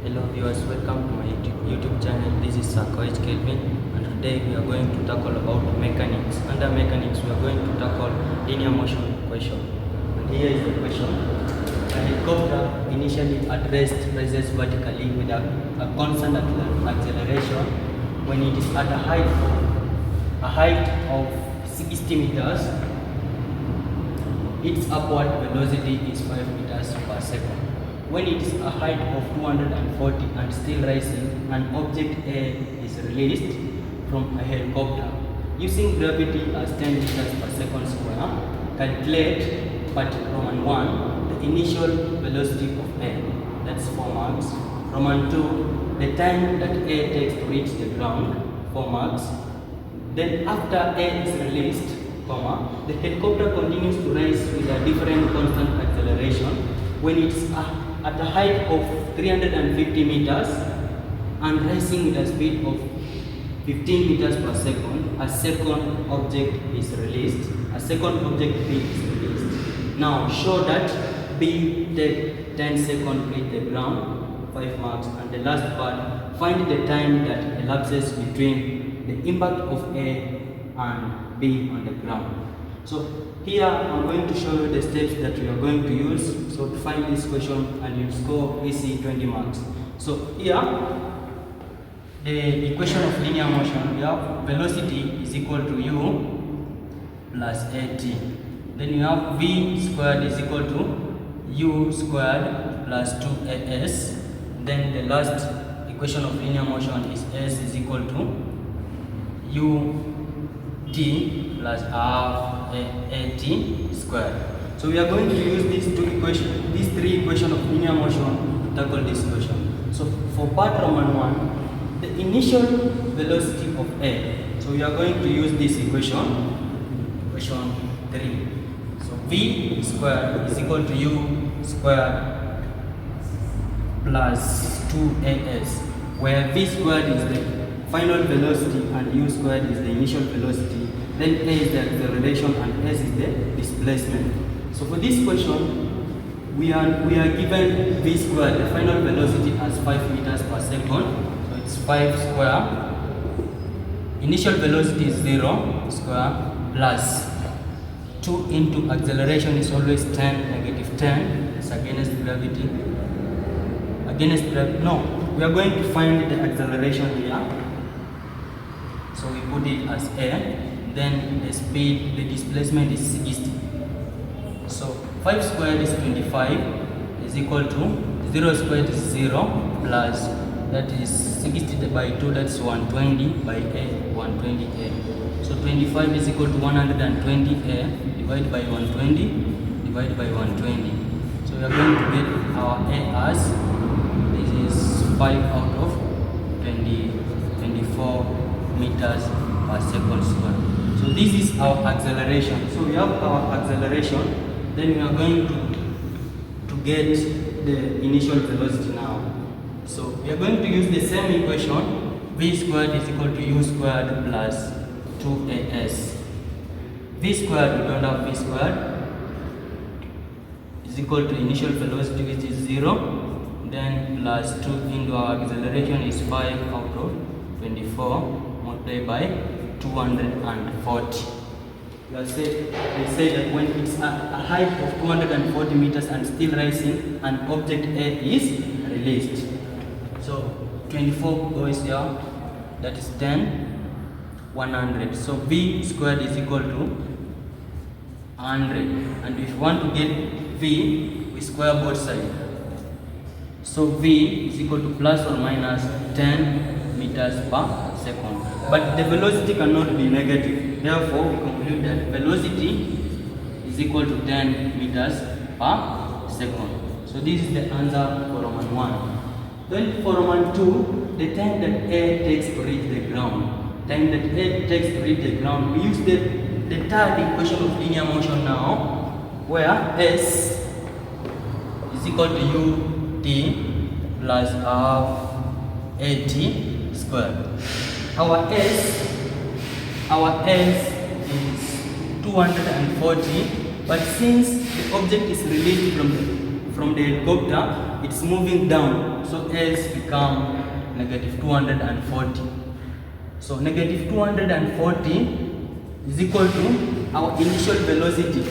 Hello viewers, welcome to my YouTube channel. This is Sakoich Kelvin, and today we are going to tackle about mechanics. Under mechanics, we are going to tackle linear motion question. And here is the question. A helicopter initially at rest rises vertically with a constant acceleration when it is at a height of 60 meters. Its upward velocity is 5 meters per second. When it is a height of 240 and still rising, an object A is released from a helicopter. Using gravity as 10 meters per second square, calculate part Roman 1, the initial velocity of A, that's 4 marks. Roman 2, the time that A takes to reach the ground, 4 marks. Then after A is released, the helicopter continues to rise with a different constant acceleration when it's at a height of 350 meters and rising with a speed of 15 meters per second. A second object is released. A second object B is released. Now show that B take 10 seconds to hit the ground, 5 marks, and the last part, find the time that elapses between the impact of A and B on the ground. So here I'm going to show you the steps that we are going to use so to find this question and you score easy 20 marks. So here the equation of linear motion, we have velocity is equal to u plus at. Then you have v squared is equal to u squared plus 2as. Then the last equation of linear motion is s is equal to u t plus half at squared. So we are going to use these three equations of linear motion to tackle this question. So for part Roman 1, the initial velocity of A. So we are going to use this equation 3. So v squared is equal to u squared plus 2as, where v squared is the final velocity and u squared is the initial velocity. Then A is the acceleration and S is the displacement. So for this question, we are given v squared, the final velocity as 5 meters per second. So it's 5 square. Initial velocity is 0 square plus 2 into acceleration is always 10, negative 10. It's against gravity. We are going to find the acceleration here. So we put it as A. Then the speed, the displacement is 60. So 5 squared is 25 is equal to 0 squared is 0 plus that is 60 by 2, that's 120 by A, 120A. So 25 is equal to 120A divided by 120 divided by 120. So we are going to get our A as this is 5 out of 24 meters per second square. So this is our acceleration. So we have our acceleration. Then we are going to get the initial velocity now. So we are going to use the same equation. V squared is equal to u squared plus 2as. V squared, we don't have v squared, is equal to initial velocity which is 0. Then plus 2 into our acceleration is 5 out of 24 multiplied by 240. They say that when it's at a height of 240 meters and still rising, an object A is released. So 24 goes here, that is 10, 100. So V squared is equal to 100. And if you want to get V, we square both sides. So V is equal to plus or minus 10 meters per second. But the velocity cannot be negative. Therefore, we conclude that velocity is equal to 10 meters per second. So this is the answer for Roman 1. Then for Roman 2, the time that A takes to reach the ground. Time that A takes to reach the ground. We use the third equation of linear motion now, where S is equal to ut plus half at squared. Our S is 240, but since the object is released from the helicopter, it's moving down. so S become negative 240. So negative 240 is equal to our initial velocity.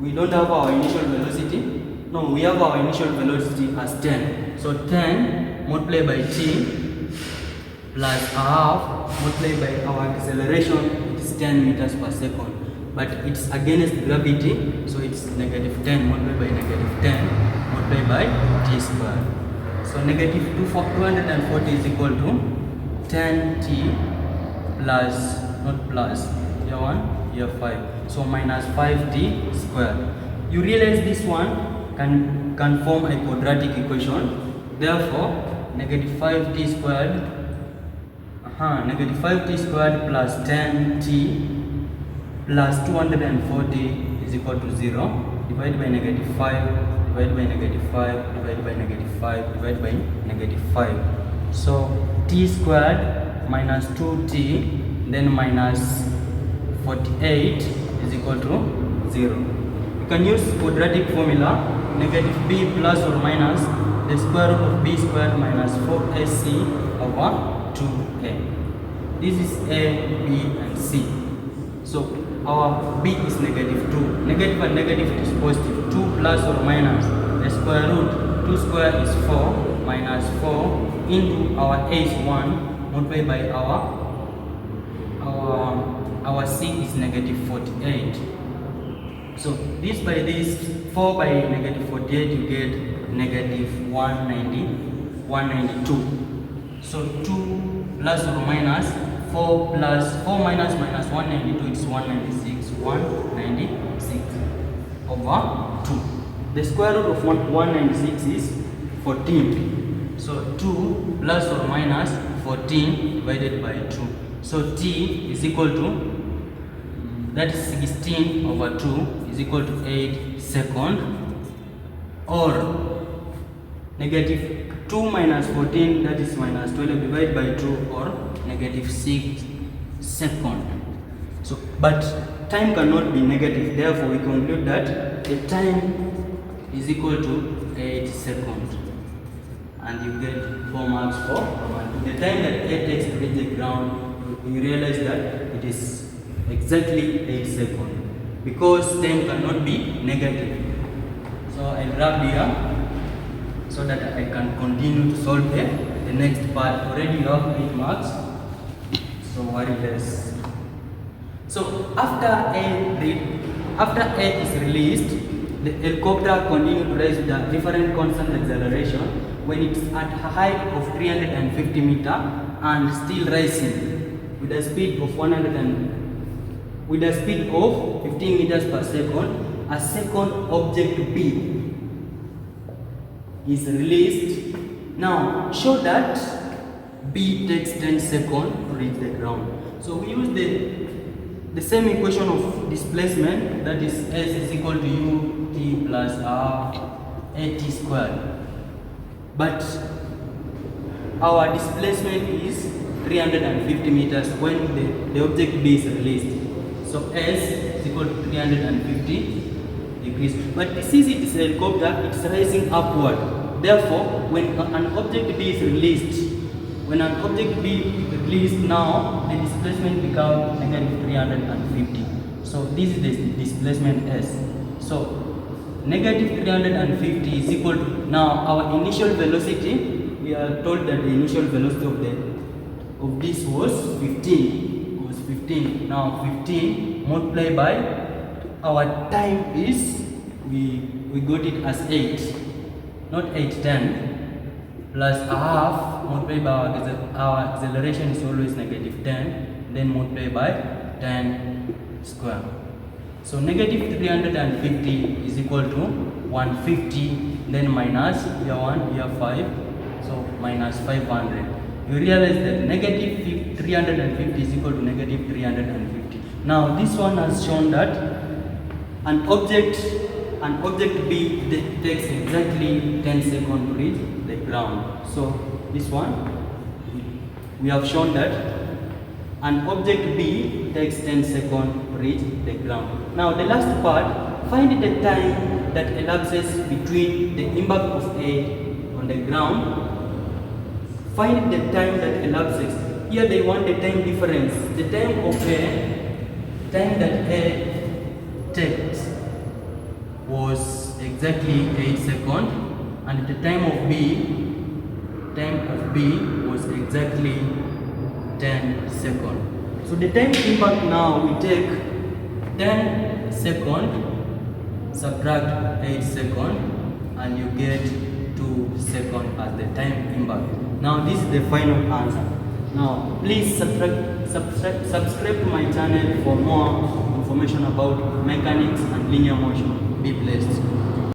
We don't have our initial velocity. No, we have our initial velocity as 10. So 10 multiplied by t plus half multiplied by our acceleration, it is 10 meters per second. But it's against gravity, so it's negative 10 multiplied by negative 10 multiplied by t squared. So negative 240 is equal to 10t plus, not plus, here 1, here 5. So minus 5t squared. You realize this one can form a quadratic equation. Therefore, negative 5t squared, negative 5t squared plus 10t plus 240 is equal to 0. Divided by negative 5, divided by negative 5, divided by negative 5, divided by negative 5. So t squared minus 2t then minus 48 is equal to 0. You can use quadratic formula, negative b plus or minus the square root of b squared minus 4ac over 2a. This is a, b and c. So our b is negative 2. Negative and negative is positive. 2 plus or minus the square root. 2 square is 4 minus 4 into our a is 1 multiplied by our c is negative 48. So this by this 4 by negative 48 you get negative 192. So 2 plus or minus 4 plus 4 minus minus 192 is 196 over 2. The square root of 196 is 14. So 2 plus or minus 14 divided by 2. So t is equal to, that is 16 over 2 is equal to 8 second, or negative 2 minus 14, that is minus 12 divided by 2, or negative 6 second. So but time cannot be negative, therefore we conclude that the time is equal to 8 seconds, and you get 4 marks for the time that 8 takes to reach the ground. You realize that it is exactly 8 seconds because time cannot be negative. So I'll wrap here so that I can continue to solve the next part. Already you have 8 marks, so worry less. So after A is released, the helicopter continues to rise with a different constant acceleration when it's at a height of 350 meters and still rising with a speed of 15 meters per second. A second object B is released. Now show that B takes 10 seconds to reach the ground. So we use the same equation of displacement, that is S is equal to ut plus at squared. But our displacement is 350 meters when the object B is released. So S is equal to 350 degrees. But this is it is a helicopter, it's rising upward. Therefore, when an object B is released, now the displacement becomes negative 350. So this is the displacement S. So negative 350 is equal to, now our initial velocity, we are told that the initial velocity of this was 15. Now 15 multiplied by our time is, we got it as 8, not 8, 10, plus a half multiplied by our acceleration is always negative 10, then multiplied by 10 square. So negative 350 is equal to 150, then minus here 1, here 5, so minus 500. You realize that negative 350 is equal to negative 350. Now this one has shown that an object B takes exactly 10 seconds to reach the ground. So this one, we have shown that an object B takes 10 seconds to reach the ground. Now the last part, find the time that elapses between the impact of A on the ground, find the time that elapses. Here they want the time difference. The time that A takes was exactly 8 seconds, and the time of B was exactly 10 seconds. So the time impact now, we take 10 seconds, subtract 8 seconds, and you get 2 seconds as the time impact. Now this is the final answer. Now please subscribe to my channel for more information about mechanics and linear motion. Be blessed.